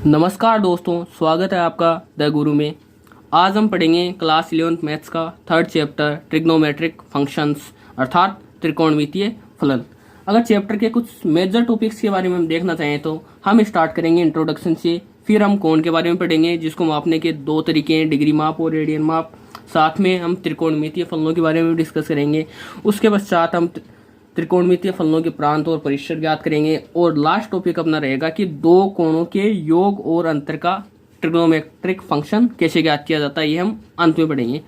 नमस्कार दोस्तों, स्वागत है आपका द गुरु में। आज हम पढ़ेंगे क्लास 11th मैथ्स का थर्ड चैप्टर ट्रिग्नोमेट्रिक फंक्शंस अर्थात त्रिकोणमितीय फलन। अगर चैप्टर के कुछ मेजर टॉपिक्स के बारे में हम देखना चाहें तो हम स्टार्ट करेंगे इंट्रोडक्शन से। फिर हम कोण के बारे में पढ़ेंगे जिसको मापने के दो तरीके हैं, डिग्री माप और रेडियन माप। साथ में हम त्रिकोणमितीय फलनों के बारे में डिस्कस करेंगे। उसके पश्चात हम त्रिकोणमितीय फलनों के प्रांत और परिसर ज्ञात करेंगे और लास्ट टॉपिक अपना रहेगा कि दो कोणों के योग और अंतर का ट्रिग्नोमेट्रिक फंक्शन कैसे ज्ञात किया जाता है, ये हम अंत में पढ़ेंगे।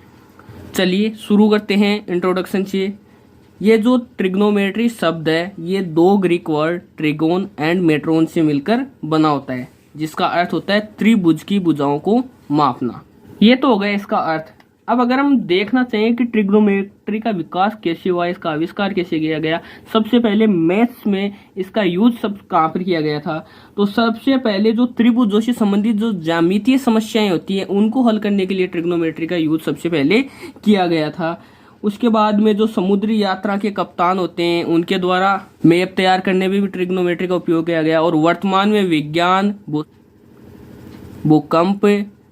चलिए शुरू करते हैं इंट्रोडक्शन से। ये जो ट्रिग्नोमेट्री शब्द है ये दो ग्रीक वर्ड ट्रिगोन एंड मेट्रोन से मिलकर बना होता है, जिसका अर्थ होता है त्रिभुज की भुजाओं को मापना। ये तो हो गया इसका अर्थ। अब अगर हम देखना चाहें कि ट्रिग्नोमेट्री का विकास कैसे हुआ, इसका आविष्कार कैसे किया गया, सबसे पहले मैथ्स में इसका यूज सब कहाँ पर किया गया था, तो सबसे पहले जो त्रिभुजों से संबंधित जो ज्यामितीय समस्याएं होती हैं उनको हल करने के लिए ट्रिग्नोमेट्री का यूज सबसे पहले किया गया था। उसके बाद में जो समुद्री यात्रा के कप्तान होते हैं उनके द्वारा मैप तैयार करने में भी ट्रिग्नोमेट्री का उपयोग किया गया। और वर्तमान में विज्ञान, भूकंप,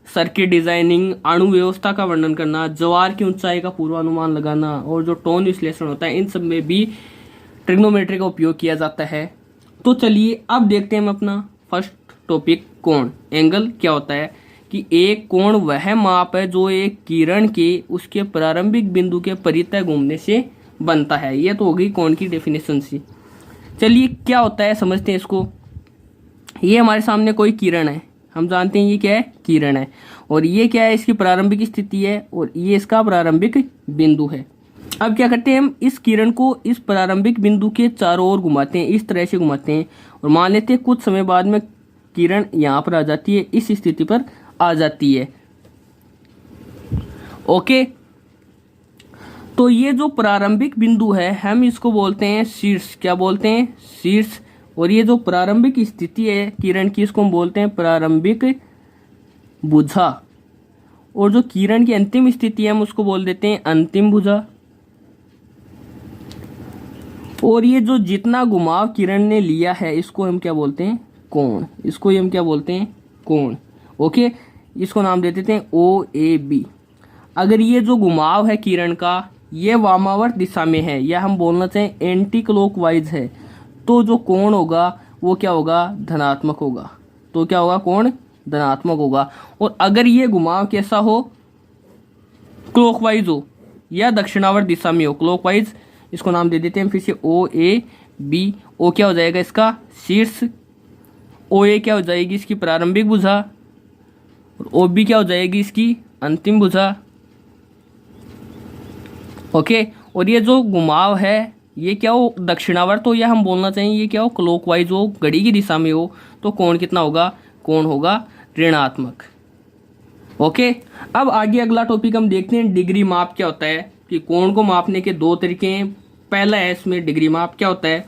सर्किट डिजाइनिंग, अणु व्यवस्था का वर्णन करना, ज्वार की ऊंचाई का पूर्वानुमान लगाना और जो टोन विश्लेषण होता है, इन सब में भी ट्रिग्नोमेट्री का उपयोग किया जाता है। तो चलिए अब देखते हैं हम अपना फर्स्ट टॉपिक कोण। एंगल क्या होता है कि एक कोण वह माप है जो एक किरण के उसके प्रारंभिक बिंदु के परितः घूमने से बनता है। ये तो हो गई कोण की डेफिनेशन सी। चलिए क्या होता है समझते हैं इसको। ये हमारे सामने कोई किरण है, हम जानते हैं ये क्या है, किरण है। और ये क्या है, इसकी प्रारंभिक स्थिति है और ये इसका प्रारंभिक बिंदु है। अब क्या करते हैं हम इस किरण को इस प्रारंभिक बिंदु के चारों ओर घुमाते हैं, इस तरह से घुमाते हैं और मान लेते हैं कुछ समय बाद में किरण यहाँ पर आ जाती है, इस स्थिति पर आ जाती है। ओके, तो ये जो प्रारंभिक बिंदु है हम इसको बोलते हैं शीर्ष। क्या बोलते हैं, शीर्ष। और ये जो प्रारंभिक स्थिति है किरण की इसको हम बोलते हैं प्रारंभिक भुजा। और जो किरण की अंतिम स्थिति है हम उसको बोल देते हैं अंतिम भुजा। और ये जो जितना घुमाव किरण ने लिया है इसको हम क्या बोलते हैं, कोण। इसको हम क्या बोलते हैं, कोण। ओके, इसको नाम दे देते हैं OAB। अगर ये जो घुमाव है किरण का ये वामावर्त दिशा में है या हम बोलना चाहें एंटी क्लॉकवाइज है, तो जो कोण होगा वो क्या होगा, धनात्मक होगा। तो क्या होगा, कोण धनात्मक होगा। और अगर ये घुमाव कैसा हो, क्लॉकवाइज हो या दक्षिणावर्त दिशा में हो, क्लॉकवाइज, इसको नाम दे देते हैं फिर से OAB। O क्या हो जाएगा इसका शीर्ष, OA क्या हो जाएगी इसकी प्रारंभिक भुजा और OB क्या हो जाएगी इसकी अंतिम भुजा। ओके, और ये जो घुमाव है ये क्या हो, दक्षिणावर्त हो या हम बोलना चाहिए ये क्या हो, क्लॉकवाइज हो, घड़ी की दिशा में हो, तो कोण कितना होगा, कोण होगा ऋणात्मक। ओके, अब आगे अगला टॉपिक हम देखते हैं डिग्री माप क्या होता है। कि कोण को मापने के दो तरीके हैं। पहला है इसमें डिग्री माप क्या होता है,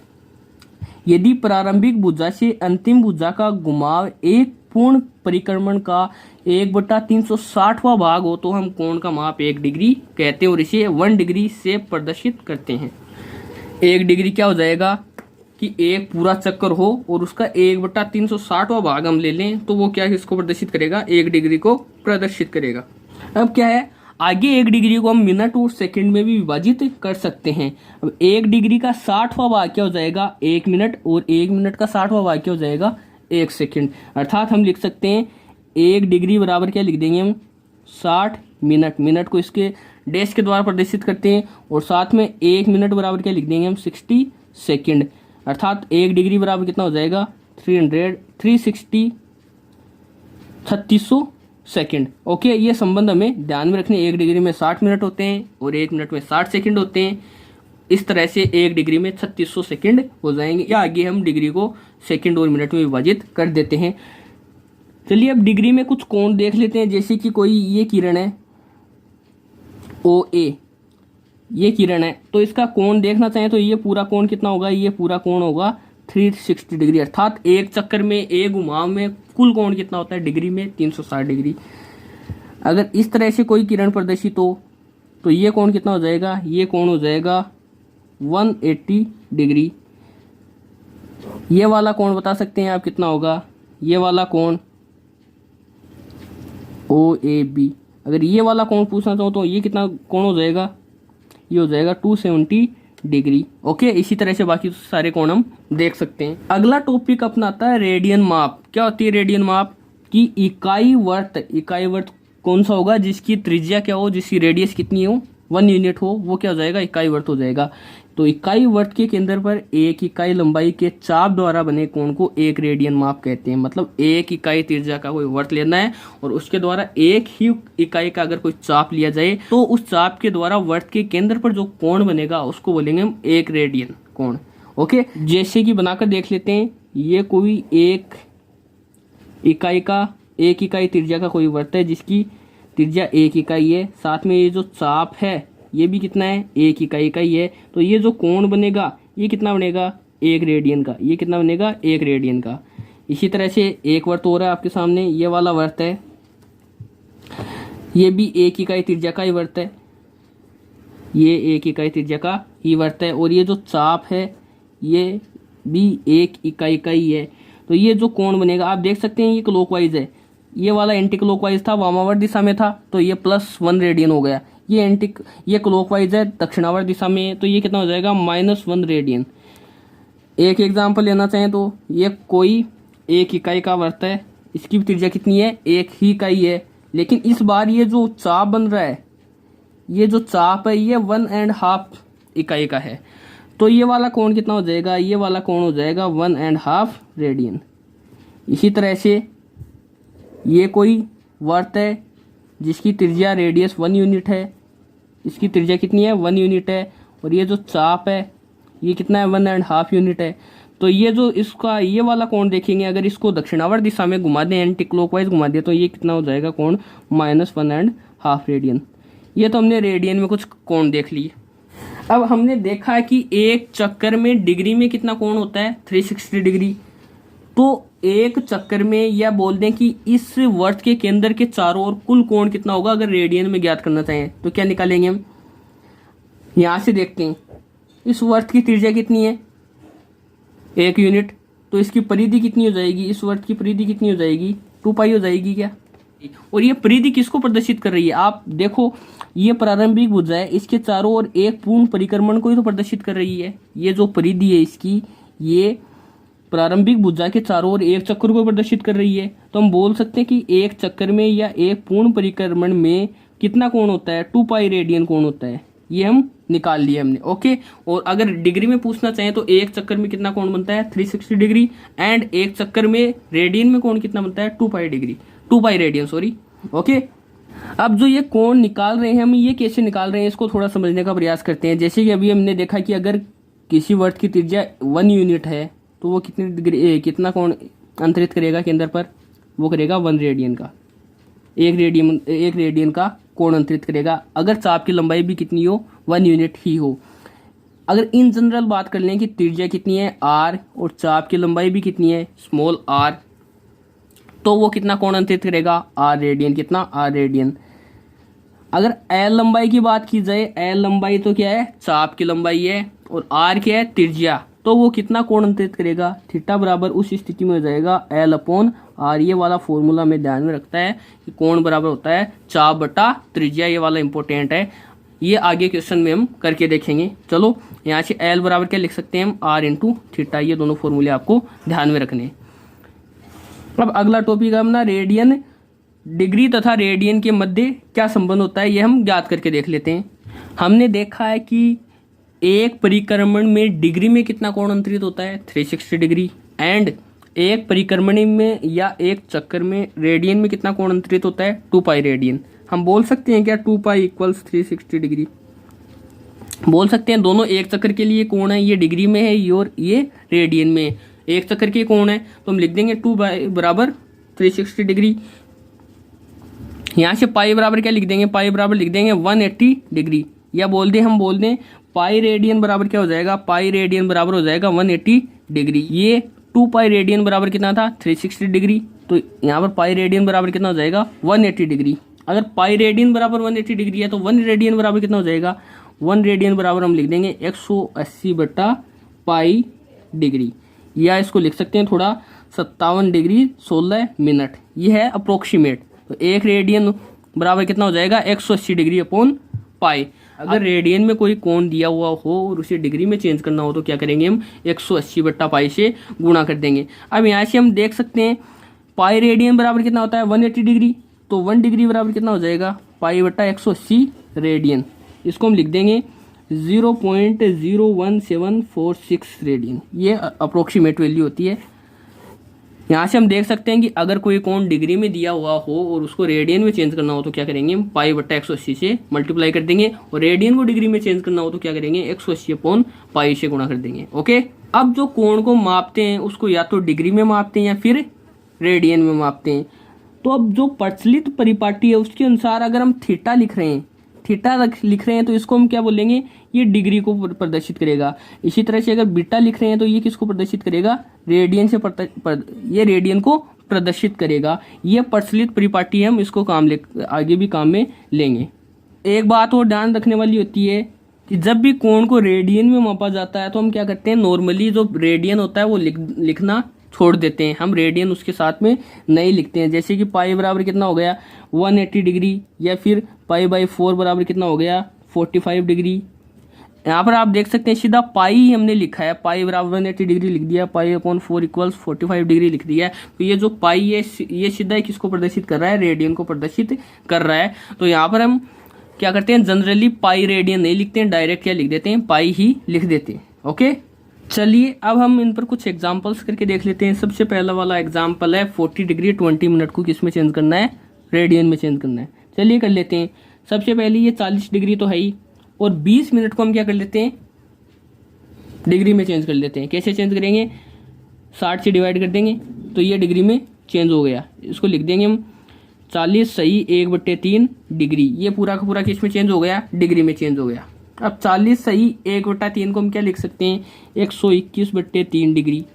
यदि प्रारंभिक भुजा से अंतिम भुजा का घुमाव एक पूर्ण परिक्रमण का 1/360वां भाग हो तो हम कोण का माप 1 डिग्री कहते हैं और इसे 1 डिग्री से प्रदर्शित करते हैं। 1 डिग्री क्या हो जाएगा कि एक पूरा चक्कर हो और उसका 1/360वां भाग हम ले लें तो वो क्या इसको प्रदर्शित करेगा, 1 डिग्री को प्रदर्शित करेगा। अब क्या है, आगे 1 डिग्री को हम मिनट और सेकंड में भी विभाजित कर सकते हैं। अब 1 डिग्री का 60वां भाग क्या हो जाएगा, 1 मिनट, और 1 मिनट का 60वां भाग क्या हो जाएगा, 1 सेकंड। अर्थात हम लिख सकते हैं 1 डिग्री बराबर क्या लिख देंगे हम, 60 मिनट। मिनट को इसके डैश के द्वारा प्रदर्शित करते हैं और साथ में 1 मिनट बराबर क्या लिख देंगे हम, 60 सेकंड। अर्थात 1 डिग्री बराबर कितना हो जाएगा, 360 3600 सेकंड। ओके, ये संबंध हमें ध्यान में रखने। 1 डिग्री में 60 मिनट होते हैं और 1 मिनट में 60 सेकंड होते हैं। इस तरह से 1 डिग्री में 3600 सेकंड हो जाएंगे। या आगे हम डिग्री को सेकंड और मिनट में विभाजित कर देते हैं। चलिए अब डिग्री में कुछ कोण देख लेते हैं। जैसे कि कोई ये किरण है OA, ये किरण है, तो इसका कोण देखना चाहें तो ये पूरा कोण कितना होगा, ये पूरा कोण होगा 360 डिग्री। अर्थात एक चक्कर में, एक घुमाव में कुल कोण कितना होता है डिग्री में, 360 डिग्री। अगर इस तरह से कोई किरण प्रदर्शित हो तो ये कोण कितना हो जाएगा, ये कोण हो जाएगा 180 डिग्री। ये वाला कोण बता सकते हैं आप कितना होगा, ये वाला कोण OAB। अगर ये वाला कोण पूछना चाहो तो ये कितना कोण हो जाएगा, ये हो जाएगा 270 डिग्री। ओके, इसी तरह से बाकी सारे कोण हम देख सकते हैं। अगला टॉपिक अपना आता है रेडियन माप। क्या होती है रेडियन माप? की इकाई वर्त कौन सा होगा जिसकी त्रिज्या क्या हो, जिसकी रेडियस कितनी हो, 1 यूनिट हो, वो क्या हो जाएगा, इकाई वर्त हो जाएगा। तो इकाई वर्त के केंद्र पर एक इकाई लंबाई के चाप द्वारा बने कोण को एक रेडियन माप कहते हैं। मतलब एक इकाई त्रिज्या का कोई वर्त लेना है और उसके द्वारा एक ही इकाई का अगर कोई चाप लिया जाए तो उस चाप के द्वारा वर्त के केंद्र पर जो कोण बनेगा उसको बोलेंगे हम एक रेडियन कोण। ओके, जैसे कि बनाकर देख लेते हैं। ये कोई एक इकाई त्रिज्या का कोई वर्त है जिसकी त्रिज्या 1 इकाई है। साथ में ये जो चाप है ये भी कितना है, 1 इकाई का ही है। तो ये जो कोण बनेगा ये कितना बनेगा, 1 रेडियन का। ये कितना बनेगा, 1 रेडियन का। इसी तरह से एक वर्त हो रहा है आपके सामने, ये वाला वर्त है, ये भी 1 इकाई त्रिज्या का ही वर्त है। ये 1 इकाई त्रिज्या का ही वर्त है। और ये जो चाप है ये भी 1 इकाई का ही है। तो ये जो कोण बनेगा आप देख सकते हैं ये क्लॉकवाइज है, ये वाला एंटी क्लॉकवाइज था, वामावर्त दिशा में था, तो ये +1 रेडियन हो गया। ये क्लॉकवाइज है, दक्षिणावर्त दिशा में, तो ये कितना हो जाएगा, -1 रेडियन। एक एग्जांपल लेना चाहें तो ये कोई 1 इकाई का वर्त है, इसकी भी त्रिज्या कितनी है, 1 ही इकाई है। लेकिन इस बार ये जो चाप बन रहा है, ये जो चाप है ये 1.5 इकाई का है। तो ये वाला कोण कितना हो जाएगा, ये वाला कोण हो जाएगा 1.5 रेडियन। इसी तरह से ये कोई वर्त है जिसकी त्रिज्या रेडियस 1 यूनिट है, इसकी त्रिज्या कितनी है, 1 यूनिट है। और ये जो चाप है ये कितना है, 1.5 यूनिट है। तो ये जो इसका ये वाला कोण देखेंगे, अगर इसको दक्षिणावर्त दिशा में घुमा दें, एंटी क्लॉकवाइज घुमा दें, तो ये कितना हो जाएगा कोण, -1.5 रेडियन। ये तो हमने रेडियन में कुछ कोण देख लिए। अब हमने देखा है कि एक चक्कर में डिग्री में कितना कोण होता है, 360 डिग्री। तो एक चक्कर में या बोल दें कि इस वर्त के केंद्र के चारों ओर कुल कोण कितना होगा, अगर रेडियन में ज्ञात करना चाहें तो क्या निकालेंगे हम, यहां से देखते हैं इस वर्त की त्रिज्या कितनी है, 1 यूनिट। तो इसकी परिधि कितनी हो जाएगी, इस वर्त की परिधि कितनी हो जाएगी, 2 पाई हो जाएगी क्या। और ये परिधि किसको प्रदर्शित कर रही है, आप देखो ये प्रारंभिक भुजा है, इसके चारों ओर एक पूर्ण परिक्रमण को ही तो प्रदर्शित कर रही है। ये जो परिधि है इसकी, ये प्रारंभिक भुजा के चारों ओर एक चक्कर को प्रदर्शित कर रही है। तो हम बोल सकते हैं कि एक चक्कर में या एक पूर्ण परिक्रमण में कितना कोण होता है, 2 पाई रेडियन कोण होता है। ये हम निकाल लिए हमने। ओके, और अगर डिग्री में पूछना चाहें तो एक चक्कर में कितना कोण बनता है, 360 डिग्री। एंड एक चक्कर में रेडियन में कोण कितना बनता है, 2 पाई रेडियन, सॉरी। ओके, अब जो ये कोण निकाल रहे हैं हम, ये कैसे निकाल रहे हैं इसको थोड़ा समझने का प्रयास करते हैं। जैसे कि अभी हमने देखा कि अगर किसी वर्त की त्रिज्या 1 यूनिट है तो वो कितना कोण अंतरित करेगा केंद्र पर, वो करेगा 1 रेडियन का, 1 रेडियन का कोण अंतरित करेगा। अगर चाप की लंबाई भी कितनी हो, 1 यूनिट ही हो। अगर इन जनरल बात कर लें कि त्रिज्या कितनी है, r, और चाप की लंबाई भी कितनी है, स्मॉल r, तो वो कितना कोण अंतरित करेगा, r रेडियन। कितना, r रेडियन। अगर l लंबाई की बात की जाए, l लंबाई तो क्या है, चाप की लंबाई है, और r क्या है, त्रिज्या, तो वो कितना कोण अंतरित करेगा, थीटा बराबर उस स्थिति में हो जाएगा L/r। ये वाला फॉर्मूला में ध्यान में रखता है कि कोण बराबर होता है चाप बटा त्रिज्या। ये वाला इंपॉर्टेंट है, ये आगे क्वेश्चन में हम करके देखेंगे। चलो यहाँ से L बराबर क्या लिख सकते हैं हम, r × थीटा। ये दोनों फॉर्मूले आपको ध्यान में रखने। अब अगला टॉपिक है अपना रेडियन। डिग्री तथा रेडियन के मध्य क्या संबंध होता है, ये हम ज्ञात करके देख लेते हैं। हमने देखा है कि एक परिक्रमण में डिग्री में कितना कोण अंतरित होता है, 360 डिग्री। एंड एक परिक्रमण में या एक चक्कर में रेडियन में कितना कोण अंतरित होता है, 2 पाई रेडियन। हम बोल सकते हैं क्या 2 पाई = 360 डिग्री, बोल सकते हैं। दोनों एक चक्कर के लिए कोण है, ये डिग्री में है और ये रेडियन में। एक चक्कर के कोण है तो हम लिख देंगे 2 पाई बराबर 360 डिग्री। यहाँ से पाई बराबर क्या लिख देंगे, पाई बराबर लिख देंगे 180 डिग्री। या हम बोल दें पाई रेडियन बराबर क्या हो जाएगा, पाई रेडियन बराबर हो जाएगा 180 डिग्री। ये 2 पाई रेडियन बराबर कितना था, 360 डिग्री। तो यहाँ पर पाई रेडियन बराबर कितना हो जाएगा, 180 डिग्री। अगर पाई रेडियन बराबर 180 डिग्री है तो 1 रेडियन बराबर कितना हो जाएगा, 1 रेडियन बराबर हम लिख देंगे 180/पाई डिग्री। या इसको लिख सकते हैं थोड़ा 57 डिग्री 16 मिनट। ये है अप्रोक्सीमेट, तो 1 रेडियन बराबर कितना हो जाएगा 180 डिग्री अपॉन पाई। अगर रेडियन में कोई कोण दिया हुआ हो और उसे डिग्री में चेंज करना हो तो क्या करेंगे हम 180 बट्टा पाई से गुणा कर देंगे। अब यहाँ से हम देख सकते हैं पाई रेडियन बराबर कितना होता है 180 डिग्री, तो 1 डिग्री बराबर कितना हो जाएगा पाई बट्टा 180 रेडियन। इसको हम लिख देंगे 0.01746 रेडियन, ये अप्रोक्सीमेट वैल्यू होती है। यहाँ से हम देख सकते हैं कि अगर कोई कोण डिग्री में दिया हुआ हो और उसको रेडियन में चेंज करना हो तो क्या करेंगे हम पाई बट्टा 180 से मल्टीप्लाई कर देंगे, और रेडियन को डिग्री में चेंज करना हो तो क्या करेंगे 180 अपॉन पाई से गुणा कर देंगे। ओके, अब जो कोण को मापते हैं उसको या तो डिग्री में मापते हैं या फिर रेडियन में मापते हैं। तो अब जो प्रचलित परिपाटी है उसके अनुसार अगर हम थीटा लिख रहे हैं तो इसको हम क्या बोलेंगे, ये डिग्री को प्रदर्शित करेगा। इसी तरह से अगर बीटा लिख रहे हैं तो ये किसको प्रदर्शित करेगा, रेडियन से ये रेडियन को प्रदर्शित करेगा। ये प्रचलित परिपाटी है, हम इसको आगे भी काम में लेंगे। एक बात और ध्यान रखने वाली होती है कि जब भी कोण को रेडियन में मापा जाता है तो हम क्या करते हैं, नॉर्मली जो रेडियन होता है वो लिखना छोड़ देते हैं, हम रेडियन उसके साथ में नहीं लिखते हैं। जैसे कि पाई बराबर कितना हो गया 180 डिग्री, या फिर पाई बाई 4 बराबर कितना हो गया 45 डिग्री। यहाँ पर आप देख सकते हैं सीधा पाई ही हमने लिखा है, पाई बराबर 180 डिग्री लिख दिया, पाई अपॉन 4 इक्वल्स 45 डिग्री लिख दिया है। तो ये जो पाई है ये सीधा किसको प्रदर्शित कर रहा है, रेडियन को प्रदर्शित कर रहा है। तो यहाँ पर हम क्या करते हैं, जनरली पाई रेडियन नहीं लिखते हैं, डायरेक्ट क्या लिख देते हैं, पाई ही लिख देते हैं। ओके, चलिए अब हम इन पर कुछ एग्जांपल्स करके देख लेते हैं। सबसे पहला वाला एग्जांपल है 40 डिग्री 20 मिनट को किस में चेंज करना है, रेडियन में चेंज करना है। चलिए कर लेते हैं। सबसे पहले ये 40 डिग्री तो है ही, और 20 मिनट को हम क्या कर लेते हैं, डिग्री में चेंज कर लेते हैं। कैसे चेंज करेंगे, 60 से डिवाइड कर देंगे तो ये डिग्री में चेंज हो गया। इसको लिख देंगे हम 40 सही 1/3 डिग्री, ये पूरा का पूरा किस में चेंज हो गया, डिग्री में चेंज हो गया। अब 40 सही 1/3 को हम क्या लिख सकते हैं, 121/3 डिग्री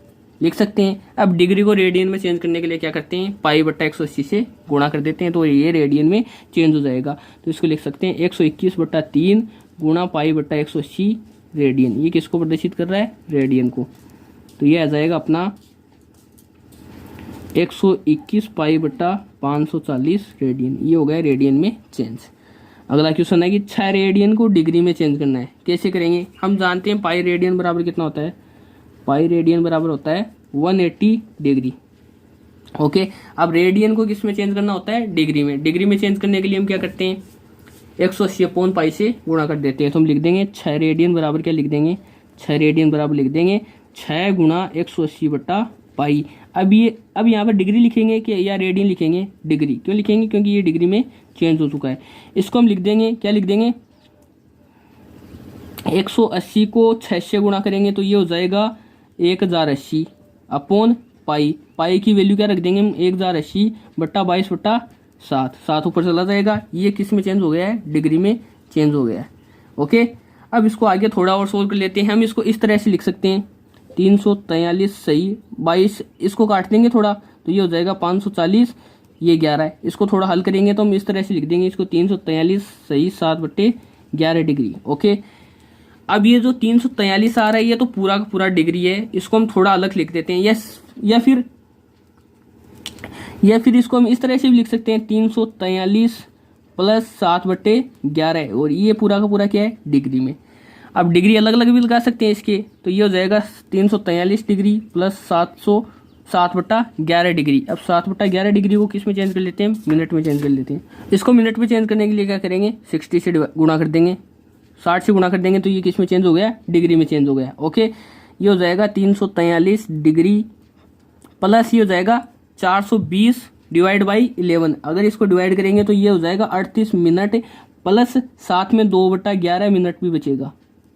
लिख सकते हैं। अब डिग्री को रेडियन में चेंज करने के लिए क्या करते हैं, पाई बट्टा 180 से गुणा कर देते हैं, तो ये रेडियन में चेंज हो जाएगा। तो इसको लिख सकते हैं 121/3 गुणा पाई बट्टा 180 रेडियन। ये किसको प्रदर्शित कर रहा है, रेडियन को। तो ये आ जाएगा अपना 121 पाई बट्टा 540 रेडियन, ये हो गया रेडियन में चेंज। अगला क्वेश्चन है कि 6 रेडियन को डिग्री में चेंज करना है। कैसे करेंगे, हम जानते हैं पाई रेडियन बराबर कितना होता है, पाई रेडियन बराबर होता है 180 डिग्री। ओके, अब रेडियन को किस में चेंज करना होता है, डिग्री में। डिग्री में चेंज करने के लिए हम क्या करते हैं, 180 अपॉन पाई से गुणा कर देते हैं। तो हम लिख देंगे 6 रेडियन बराबर क्या लिख देंगे, 6 रेडियन बराबर लिख देंगे 6 गुणा 180 बट्टा पाई। अब यहाँ पर डिग्री लिखेंगे कि या रेडियन लिखेंगे, डिग्री क्यों लिखेंगे, क्योंकि ये डिग्री में चेंज हो चुका है। इसको हम लिख देंगे, क्या लिख देंगे, 180 को 6 से गुणा करेंगे तो ये हो जाएगा 1080 अपॉन पाई। पाई की वैल्यू क्या रख देंगे हम, 1080 बट्टा 22 बट्टा 7 ऊपर चला जाएगा। ये किस में चेंज हो गया है, डिग्री में चेंज हो गया है। ओके, अब इसको आगे थोड़ा और सोल्व कर लेते हैं। हम इसको इस तरह से लिख सकते हैं 343 सही 22, इसको काट देंगे थोड़ा तो ये हो जाएगा 540, ये 11 है। इसको थोड़ा हल करेंगे तो हम इस तरह से लिख देंगे इसको 343 सही 7/11 डिग्री। ओके, अब ये जो 343 आ रहा है ये तो पूरा का पूरा डिग्री है, इसको हम थोड़ा अलग लिख देते हैं। या फिर इसको हम इस तरह से भी लिख सकते हैं 343 प्लस 7/11, और ये पूरा का पूरा क्या है, डिग्री में। अब डिग्री अलग अलग भी लगा सकते हैं इसके, तो ये हो जाएगा 343 डिग्री प्लस 7/11 डिग्री। अब 7/11 डिग्री को किस में चेंज कर लेते हैं, मिनट में चेंज कर लेते हैं। इसको मिनट में चेंज करने के लिए क्या करेंगे, 60 से गुणा कर देंगे, 60 से गुणा कर देंगे तो ये किस में चेंज हो गया, डिग्री में चेंज हो गया। ओके, ये हो जाएगा 343 डिग्री प्लस ये हो जाएगा 420 डिवाइड बाई 11। अगर इसको डिवाइड करेंगे तो ये हो जाएगा 38 मिनट प्लस साथ में 2/11 मिनट भी बचेगा।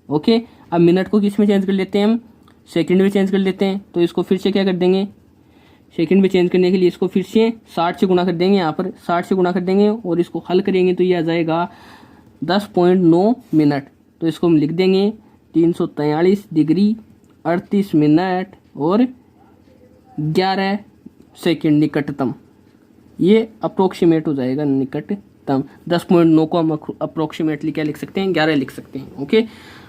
ओके, अब मिनट को किस में चेंज कर लेते हैं हम, सेकंड में चेंज कर लेते हैं। तो इसको फिर से क्या कर देंगे, सेकंड में चेंज करने के लिए इसको फिर से 60 से गुणा कर देंगे, यहाँ पर 60 से गुणा कर देंगे और इसको हल करेंगे तो ये आ जाएगा 10.9 मिनट। तो इसको हम लिख देंगे 343 डिग्री 38 मिनट और 11 सेकेंड निकटतम। ये अप्रोक्सीमेट हो जाएगा निकटतम। 10.9 को हम अप्रोक्सीमेटली क्या लिख सकते हैं, 11 लिख सकते हैं। ओके,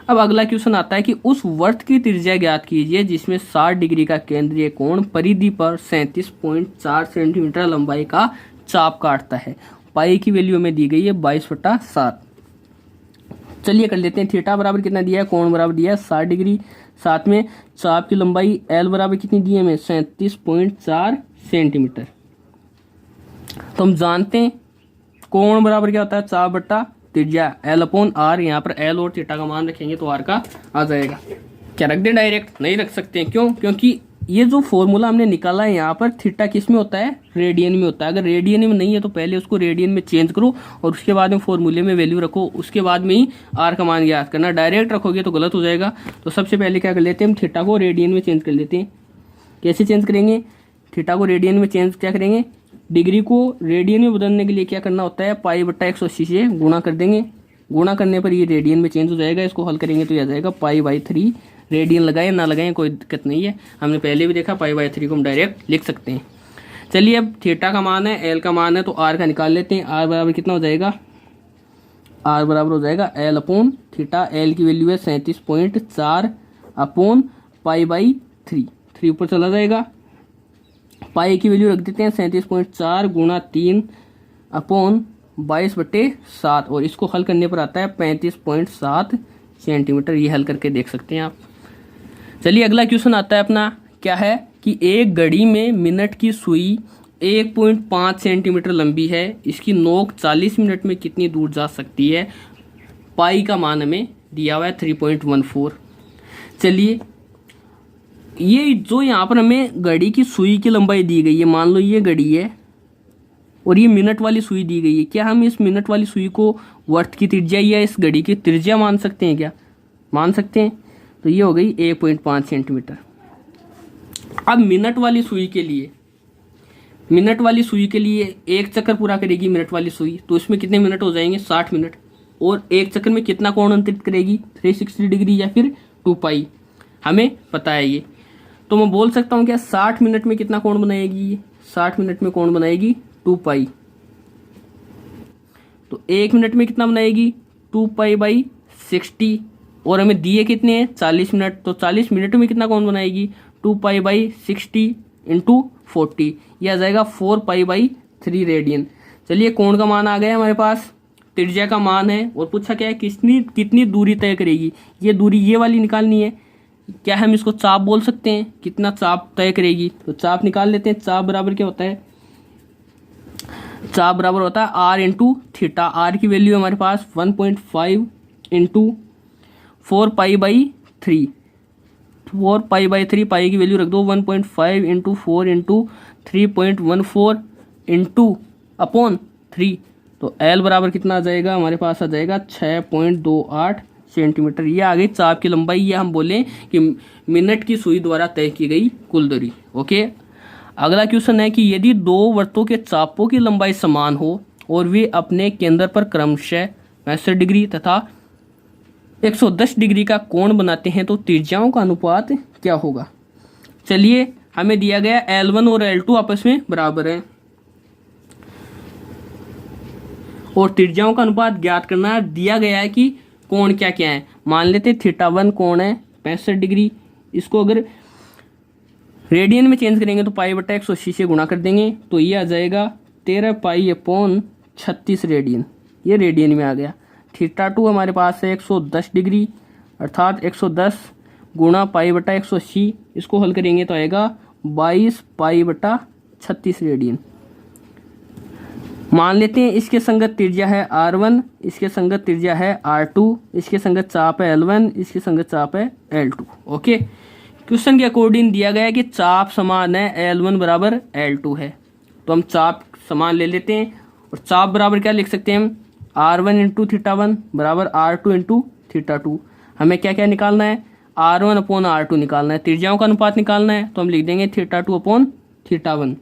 अब अगला क्वेश्चन आता है कि उस वृत्त की त्रिज्या ज्ञात कीजिए जिसमें 60 डिग्री का केंद्रीय कोण परिधि पर 37.4 सेंटीमीटर लंबाई का चाप काटता है। पाई की वैल्यू हमें दी गई है 22/7। चलिए कर लेते हैं। थीटा बराबर कितना दिया है, कोण बराबर दिया है 60 डिग्री। साथ में चाप की लंबाई एल बराबर कितनी दी है हमें, 37.4 सेंटीमीटर। तो हम जानते हैं कोण बराबर क्या होता है, चाप बट्टा त्रिज्या L/R। यहाँ पर L और थीटा का मान रखेंगे तो R का आ जाएगा। क्या रख दें डायरेक्ट, नहीं रख सकते हैं। क्यों, क्योंकि ये जो फॉर्मूला हमने निकाला है यहाँ पर थीटा किस में होता है, रेडियन में होता है। अगर रेडियन में नहीं है तो पहले उसको रेडियन में चेंज करो और उसके बाद में फॉर्मूले में वैल्यू रखो, उसके बाद में ही आर का मान ज्ञात करना। डायरेक्ट रखोगे तो गलत हो जाएगा। तो सबसे पहले क्या कर लेते हैं, हम थीटा को रेडियन में चेंज कर लेते हैं। कैसे चेंज करेंगे, थीटा को रेडियन में चेंज क्या करेंगे, डिग्री को रेडियन में बदलने के लिए क्या करना होता है, पाई/180 से गुणा कर देंगे। गुणा करने पर ये रेडियन में चेंज हो जाएगा। इसको हल करेंगे तो यह आ जाएगा पाई/3। रेडियन लगाएं ना लगाएं कोई दिक्कत नहीं है, हमने पहले भी देखा पाई/3 को हम डायरेक्ट लिख सकते हैं। चलिए अब थीटा का मान है, एल का मान है, तो आर का निकाल लेते हैं। आर बराबर कितना हो जाएगा, आर बराबर हो जाएगा L/थीटा। एल की वैल्यू है 37.4 अपॉन पाई/3। 3 ऊपर चला जाएगा। पाई की वैल्यू रख देते हैं 37.4 गुणा 3 अपॉन 22/7 और इसको हल करने पर आता है 35.7 सेंटीमीटर। ये हल करके देख सकते हैं आप। चलिए अगला क्वेश्चन आता है अपना, क्या है कि एक घड़ी में मिनट की सुई 1.5 सेंटीमीटर लंबी है, इसकी नोक 40 मिनट में कितनी दूर जा सकती है। पाई का मान हमें दिया हुआ है 3.14। चलिए ये जो यहाँ पर हमें घड़ी की सुई की लंबाई दी गई है, मान लो ये घड़ी है और ये मिनट वाली सुई दी गई है, क्या हम इस मिनट वाली सुई को वर्त की त्रिज्या या इस घड़ी की त्रिज्या मान सकते हैं, क्या मान सकते हैं। तो ये हो गई 1.5 सेंटीमीटर। अब मिनट वाली सुई के लिए एक चक्कर पूरा करेगी मिनट वाली सुई, तो इसमें कितने मिनट हो जाएंगे, 60 मिनट। और एक चक्कर में कितना कोण अंतरित करेगी, 360 डिग्री या फिर 2 पाई, हमें पता है ये। तो मैं बोल सकता हूँ क्या 60 मिनट में कितना कोण बनाएगी, 60 मिनट में कोण बनाएगी 2 पाई। तो 1 मिनट में कितना बनाएगी, 2 पाई/60। और हमें दिए कितने हैं, 40 मिनट। तो 40 मिनट में कितना कोण बनाएगी, 2 पाई/60 × 40, यह आ जाएगा 4 पाई/3 रेडियन। चलिए कोण का मान आ गया हमारे पास, त्रिज्या का मान है और पूछा क्या है कितनी दूरी तय करेगी। ये दूरी ये वाली निकालनी है। क्या हम इसको चाप बोल सकते हैं, कितना चाप तय करेगी। तो चाप निकाल लेते हैं। चाप बराबर क्या होता है, चाप बराबर होता है R × थीटा। आर की वैल्यू हमारे पास 1.5 × 4 पाई/3। 4 पाई/3, पाई की वैल्यू रख दो 1.5 × 4 × 3.14 × अपॉन 3। तो L बराबर कितना आ जाएगा, हमारे पास आ जाएगा 6.28 सेंटीमीटर। ये आ गई चाप की लंबाई। ये हम बोले कि मिनट की सुई द्वारा तय की गई कुल दूरी। ओके, अगला क्वेश्चन है कि यदि दो वृत्तों के चापों की लंबाई समान हो और वे अपने केंद्र पर क्रमशः 65 डिग्री तथा 110 डिग्री का कोण बनाते हैं तो त्रिज्याओं का अनुपात क्या होगा। चलिए हमें दिया गया L1 और L2 आपस में बराबर है और त्रिज्याओं का अनुपात ज्ञात करना है। दिया गया है कि कोण क्या क्या है। मान लेते θ1 कोण है 65 डिग्री। इसको अगर रेडियन में चेंज करेंगे तो पाई/180 से गुणा कर देंगे तो ये आ जाएगा 13 पाई/36 रेडियन। ये रेडियन में आ गया। θ2 हमारे पास है 110 डिग्री, अर्थात 110 गुणा पाई/180। इसको हल करेंगे तो आएगा 22 पाई/36 रेडियन। मान लेते हैं इसके संगत त्रिज्या है R1, इसके संगत त्रिज्या है R2, इसके संगत चाप है L1, इसके संगत चाप है L2। ओके, क्वेश्चन के अकॉर्डिंग दिया गया है कि चाप समान है, L1 बराबर L2 है, तो हम चाप समान ले लेते हैं और चाप बराबर क्या लिख सकते हैं हम, R1 × θ1 बराबर R2 × θ2। हमें क्या क्या निकालना है, R1/R2 निकालना है, त्रिज्याओं का अनुपात निकालना है, तो हम लिख देंगे θ2/θ1।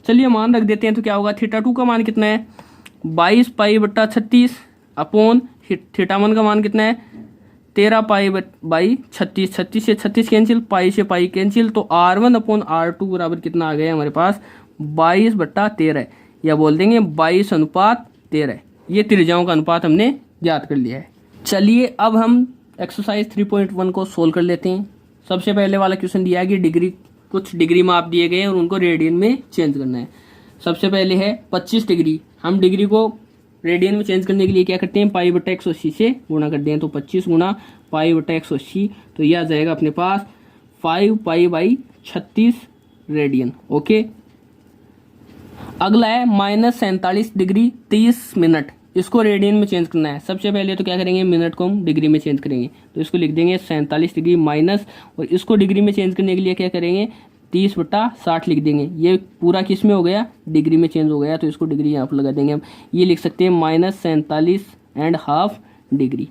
चलिए मान रख देते हैं तो क्या होगा, θ2 का मान कितना है 22 पाई/36 अपॉन θ1 का मान कितना है 13 पाई/36। 36 से 36 कैंसिल, पाई से पाई कैंसिल, तो R1/R2 बराबर कितना आ गया हमारे पास 22/13, या बोल देंगे 22:13। ये त्रिज्याओं का अनुपात हमने ज्ञात कर लिया है। चलिए अब हम एक्सरसाइज 3.1 को सोल्व कर लेते हैं। सबसे पहले वाला क्वेश्चन दिया है कि कुछ डिग्री माप दिए गए हैं और उनको रेडियन में चेंज करना है। सबसे पहले है 25 डिग्री। हम डिग्री को रेडियन में चेंज करने के लिए क्या करते हैं, पाई बटा 180 से गुणा कर दें। तो 25 गुणा पाई बटा 180, तो यह आ जाएगा अपने पास 5 पाई बाई 36 रेडियन। ओके, अगला है -47 डिग्री 30 मिनट। इसको रेडियन में चेंज करना है। सबसे पहले तो क्या करेंगे, मिनट को हम डिग्री में चेंज करेंगे। तो इसको लिख देंगे 47 डिग्री माइनस, और इसको डिग्री में चेंज करने के लिए क्या करेंगे, 30/60 लिख देंगे। ये पूरा किस में हो गया, डिग्री में चेंज हो गया। तो इसको डिग्री यहाँ पर लगा देंगे हम। ये लिख सकते हैं -47.5 डिग्री।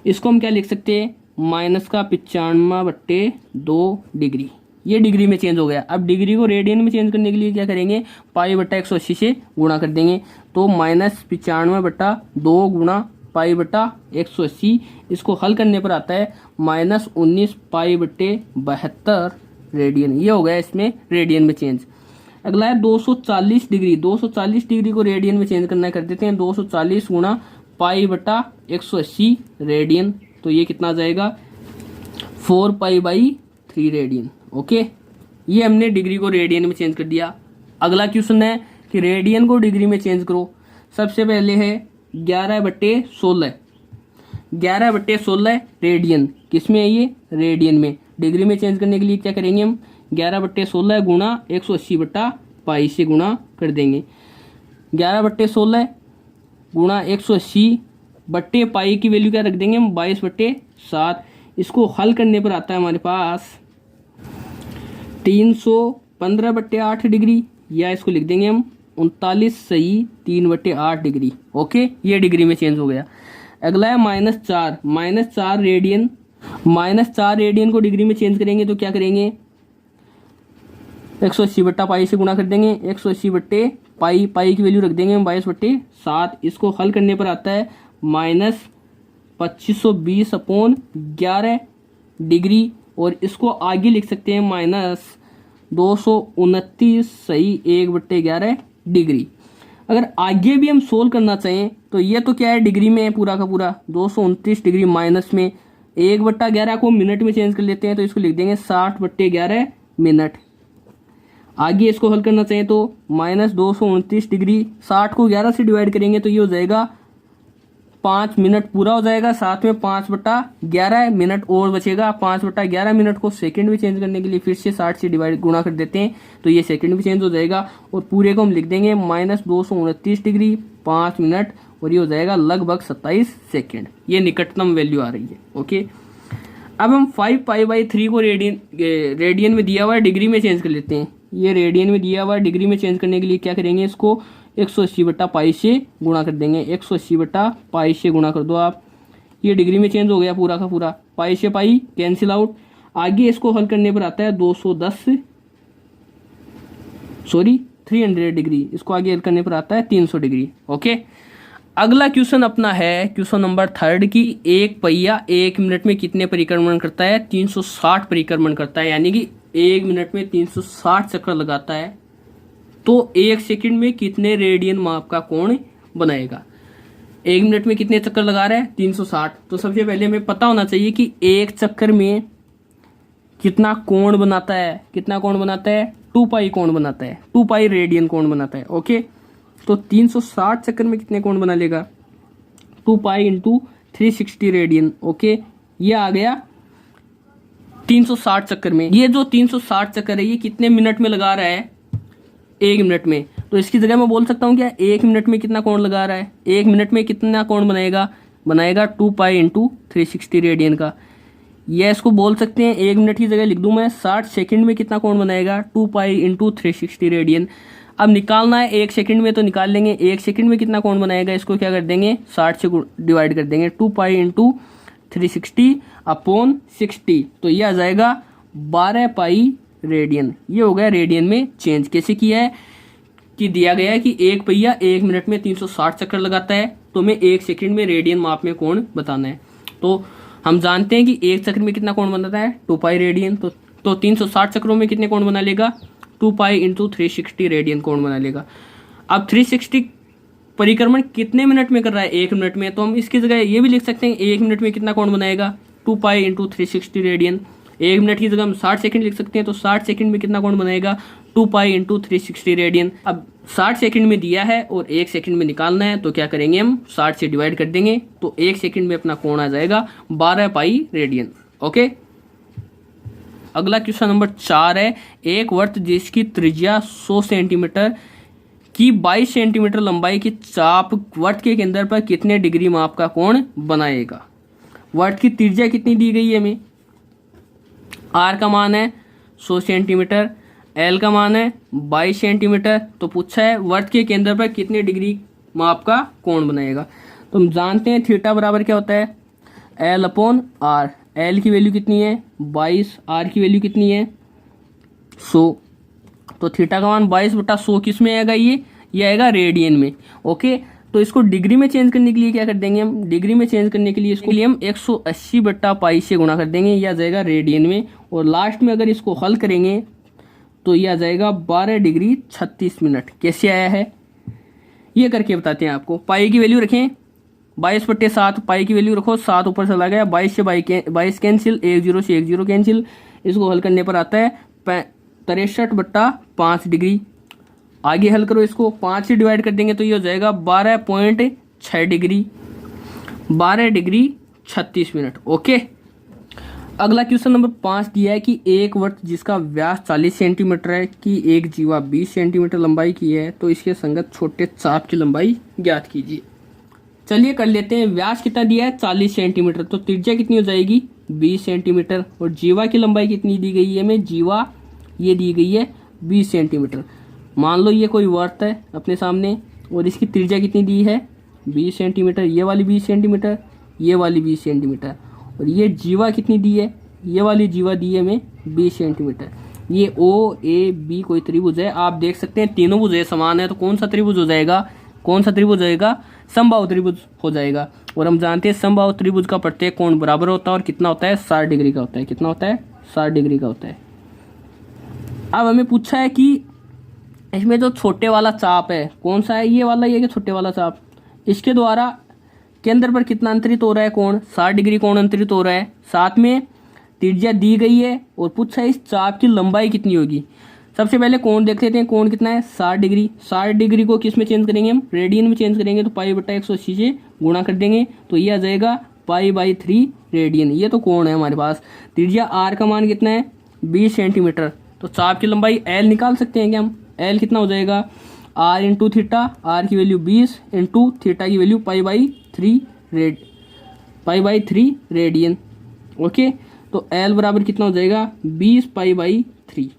इसको हम क्या लिख सकते हैं, -95/2 डिग्री। ये डिग्री में चेंज हो गया। अब डिग्री को रेडियन में चेंज करने के लिए क्या करेंगे, पाई बटा 180 से गुणा कर देंगे। तो -95/2 गुणा पाई बटा 180, इसको हल करने पर आता है -19 पाई बटे 72 रेडियन। ये हो गया इसमें रेडियन में चेंज। अगला है 240 डिग्री। 240 डिग्री को रेडियन में चेंज करना है, कर देते हैं 240 गुणा पाई बटा 180 रेडियन। तो ये कितना आ जाएगा, 4 पाई बाई 3 रेडियन। ओके, ये हमने डिग्री को रेडियन में चेंज कर दिया। अगला क्वेश्चन है कि रेडियन को डिग्री में चेंज करो। सबसे पहले है 11/16। 11/16 रेडियन, किसमें है ये, रेडियन में। डिग्री में चेंज करने के लिए क्या करेंगे हम, 11/16 गुणा 180/पाई से गुणा कर देंगे। 11/16 गुणा 180/पाई की वैल्यू क्या रख देंगे हम, 22/7। इसको हल करने पर आता है हमारे पास 315/8 डिग्री, या इसको लिख देंगे हम 39 सही 3/8 डिग्री। ओके, ये डिग्री में चेंज हो गया। अगला है -4। -4 रेडियन। -4 रेडियन को डिग्री में चेंज करेंगे तो क्या करेंगे, 180/पाई से गुणा कर देंगे। 180/पाई, पाई की वैल्यू रख देंगे हम 22/7। इसको हल करने पर आता है -2520/11 डिग्री, और इसको आगे लिख सकते हैं -229 सही 1/11 डिग्री। अगर आगे भी हम सोल्व करना चाहें तो ये तो क्या है, डिग्री में है पूरा का पूरा। 229 डिग्री माइनस में 1/11 को मिनट में चेंज कर लेते हैं। तो इसको लिख देंगे 60/11 मिनट। आगे इसको हल करना चाहें तो -229 डिग्री, 60 को 11 से डिवाइड करेंगे तो ये हो जाएगा 5 मिनट पूरा हो जाएगा। साथ में 5/11 मिनट और बचेगा। 5/11 मिनट को सेकंड में चेंज करने के लिए फिर से 60 से डिवाइड गुणा कर देते हैं, तो ये सेकंड में चेंज हो जाएगा। और पूरे को हम लिख देंगे -229 डिग्री 5 मिनट, और ये हो जाएगा लगभग 27 सेकंड। ये निकटतम वैल्यू आ रही है। ओके, अब हम 5 पाई बाई 3 को रेडियन में दिया हुआ है, डिग्री में चेंज कर लेते हैं। ये रेडियन में दिया हुआ है, डिग्री में चेंज करने के लिए क्या करेंगे, इसको 180/पाई से गुणा कर देंगे। 180/पाई से गुणा कर दो आप। ये डिग्री में चेंज हो गया पूरा का पूरा। पाई से पाई कैंसिल आउट। आगे इसको हल करने पर आता है 300 डिग्री। इसको आगे हल करने पर आता है 300 डिग्री। ओके, अगला क्वेश्चन अपना है क्वेश्चन नंबर 3 की, एक पहिया 1 मिनट में कितने परिक्रमण करता है, 360 परिक्रमण करता है। यानी कि 1 मिनट में 360 चक्कर लगाता है, तो 1 सेकंड में कितने रेडियन माप का कोण बनाएगा। 1 मिनट में कितने चक्कर लगा रहा है, 360। तो सबसे पहले हमें पता होना चाहिए कि एक चक्कर में कितना कोण बनाता है। कितना कोण बनाता है, 2 पाई कोण बनाता है। 2 पाई रेडियन कोण बनाता है। ओके, तो 360 चक्कर में कितने कोण बना लेगा, 2 पाई इंटू 360 रेडियन। ओके, ये आ गया 360 चक्कर में। ये जो 360 चक्कर है ये कितने मिनट में लगा रहा है, 1 मिनट में। तो इसकी जगह मैं बोल सकता हूँ क्या, 1 मिनट में कितना कोण लगा रहा है, 1 मिनट में कितना कोण बनाएगा 2 पाई इंटू 360 रेडियन का। यह इसको बोल सकते हैं 1 मिनट की जगह लिख दूं मैं 60 सेकंड में कितना कोण बनाएगा, 2 पाई इंटू 360 रेडियन। अब निकालना है 1 सेकंड में, तो निकाल लेंगे 1 सेकंड में कितना कोण बनाएगा। इसको क्या कर देंगे, 60 से डिवाइड कर देंगे। 2 पाई इंटू 360/60, तो ये आ जाएगा 12 पाई रेडियन। ये हो गया रेडियन में चेंज। कैसे किया है कि दिया गया है कि एक पहिया 1 मिनट में 360 चक्कर लगाता है, तो हमें 1 सेकंड में रेडियन माप में कोण बताना है। तो हम जानते हैं कि 1 चक्र में कितना कोण बनाता है, 2 पाई रेडियन। तो 360 चक्रों में कितने कोण बना लेगा, 2 पाई इंटू 360 रेडियन कोण बना लेगा। अब 360 परिक्रमण कितने मिनट में कर रहा है, 1 मिनट में। तो हम इसकी जगह ये भी लिख सकते हैं 1 मिनट में कितना कोण बनाएगा, 2 पाई इंटू 360 रेडियन। 1 मिनट की जगह हम 60 सेकंड लिख सकते हैं, तो 60 सेकंड में कितना कोण बनाएगा 2 पाई इंटू 360 रेडियन। अब 60 सेकंड में दिया है और 1 सेकंड में निकालना है, तो क्या करेंगे हम 60 से डिवाइड कर देंगे, तो 1 सेकंड में अपना कोण आ जाएगा 12 पाई रेडियन। ओके, अगला क्वेश्चन नंबर 4 है, एक वृत्त जिसकी त्रिज्या 100 सेंटीमीटर की 22 सेंटीमीटर लंबाई की चाप वृत्त के केंद्र पर कितने डिग्री माप का कोण बनाएगा। वृत्त की त्रिज्या कितनी दी गई है हमें, आर का मान है 100 सेंटीमीटर, एल का मान है 22 सेंटीमीटर, तो पूछा है वृत्त के केंद्र पर कितने डिग्री माप का कोण बनाएगा। तो हम जानते हैं थीटा बराबर क्या होता है, एल अपॉन आर। एल की वैल्यू कितनी है 22, आर की वैल्यू कितनी है 100, तो थीटा का मान 22/100 किस में आएगा, ये आएगा रेडियन में। ओके, तो इसको डिग्री में चेंज करने के लिए क्या कर देंगे हम, डिग्री में चेंज करने के लिए इसके लिए हम 180/पाई से गुणा कर देंगे, यह आ जाएगा रेडियन में। और लास्ट में अगर इसको हल करेंगे तो यह आ जाएगा 12 डिग्री 36 मिनट। कैसे आया है ये करके बताते हैं आपको। पाई की वैल्यू रखें 22/7, पाई की वैल्यू रखो, 7 ऊपर चला गया, 22 से 22 कैंसिल, 1 0 से 1 0 कैंसिल, इसको हल करने पर आता है 63/5 डिग्री। आगे हल करो इसको, 5 से डिवाइड कर देंगे तो ये हो जाएगा 12.6 डिग्री, 12 डिग्री 36 मिनट। ओके, अगला क्वेश्चन नंबर 5 दिया है कि एक वृत्त जिसका व्यास 40 सेंटीमीटर है की एक जीवा 20 सेंटीमीटर लंबाई की है, तो इसके संगत छोटे चाप की लंबाई ज्ञात कीजिए। चलिए कर लेते हैं। व्यास कितना दिया है 40 सेंटीमीटर, तो त्रिज्या कितनी हो जाएगी 20 सेंटीमीटर, और जीवा की लंबाई कितनी दी गई है हमें, जीवा ये दी गई है 20 सेंटीमीटर। मान लो ये कोई वृत्त है अपने सामने और इसकी त्रिज्या कितनी दी है 20 सेंटीमीटर, ये वाली 20 सेंटीमीटर, ये वाली 20 सेंटीमीटर, और ये जीवा कितनी दी है, ये वाली जीवा दी है हमें 20 सेंटीमीटर। ये ओ ए बी कोई त्रिभुज है, आप देख सकते हैं तीनों भुजें समान है, तो कौन सा त्रिभुज हो जाएगा, कौन सा त्रिभुज होएगा, समबाहु त्रिभुज हो जाएगा। और हम जानते हैं समबाहु त्रिभुज का प्रत्येक कोण बराबर होता है और कितना होता है 60 डिग्री का होता है। कितना होता है 60 डिग्री का होता है। अब हमें पूछा है कि इसमें जो छोटे वाला चाप है कौन सा है, ये वाला, ये कि छोटे वाला चाप, इसके द्वारा केंद्र पर कितना अंतरित हो रहा है कोण, 60 डिग्री कोण अंतरित हो रहा है। साथ में त्रिज्या दी गई है और पूछा है इस चाप की लंबाई कितनी होगी। सबसे पहले कोण देख लेते हैं, कोण कितना है 60 डिग्री। 60 डिग्री को किस में चेंज करेंगे हम, रेडियन में चेंज करेंगे, तो पाई/180 से गुणा कर देंगे, तो ये आ जाएगा पाई/3 रेडियन। ये तो कोण है हमारे पास। त्रिज्या आर का मान कितना है 20 सेंटीमीटर, तो चाप की लंबाई एल निकाल सकते हैं क्या हम, एल कितना हो जाएगा आर इंटू थीटा, आर की वैल्यू 20 इंटू थीटा की वैल्यू पाई/3 रेडियन। ओके, तो एल बराबर कितना हो जाएगा 20 पाई/3।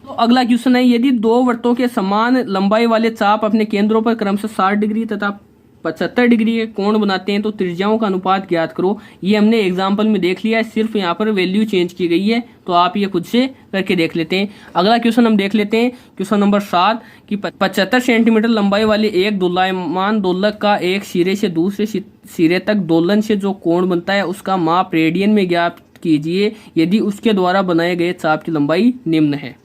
तो अगला क्वेश्चन है, यदि दो वृत्तों के समान लंबाई वाले चाप अपने केंद्रों पर क्रमशः 60 डिग्री तथा 75 डिग्री के कोण बनाते हैं तो त्रिज्याओं का अनुपात ज्ञात करो। ये हमने एग्जाम्पल में देख लिया है, सिर्फ यहाँ पर वैल्यू चेंज की गई है, तो आप ये खुद से करके देख लेते हैं। अगला क्वेश्चन हम देख लेते हैं, क्वेश्चन नंबर 7 कि 75 सेंटीमीटर लंबाई वाले एक दोलायमान दोलक का एक सिरे से दूसरे सिरे तक दोलन से जो कोण बनता है उसका माप रेडियन में ज्ञात कीजिए यदि उसके द्वारा बनाए गए चाप की लंबाई निम्न है।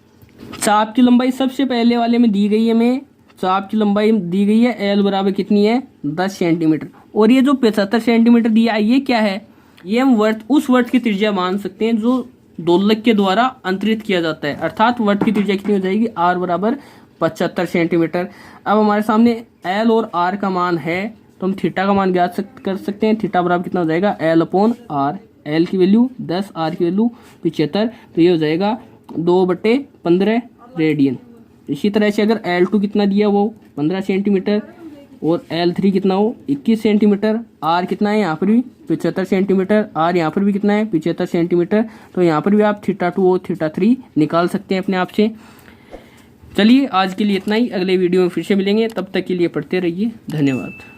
चाप की लंबाई सबसे पहले वाले में दी गई है हमें, चाप की लंबाई दी गई है एल बराबर कितनी है 10 सेंटीमीटर, और ये जो 75 सेंटीमीटर दिया है ये क्या है, ये हम उस वृत्त की त्रिज्या मान सकते हैं जो दोलक के द्वारा अंतरित किया जाता है, अर्थात वृत्त की त्रिज्या कितनी हो जाएगी आर बराबर 75 सेंटीमीटर। अब हमारे सामने एल और आर का मान है, तो हम थीटा का मान ज्ञात कर सकते हैं। थीटा बराबर कितना हो जाएगा एल अपॉन आर, एल की वैल्यू 10, आर की वैल्यू 75, तो ये हो जाएगा 2/15 रेडियन। इसी तरह से अगर L2 कितना दिया वो 15 सेंटीमीटर और L3 कितना हो 21 सेंटीमीटर, R कितना है यहाँ पर भी 75 सेंटीमीटर, R यहाँ पर भी कितना है 75 सेंटीमीटर, तो यहाँ पर भी आप θ2 और θ3 निकाल सकते हैं अपने आप से। चलिए आज के लिए इतना ही, अगले वीडियो में फिर से मिलेंगे, तब तक के लिए पढ़ते रहिए, धन्यवाद।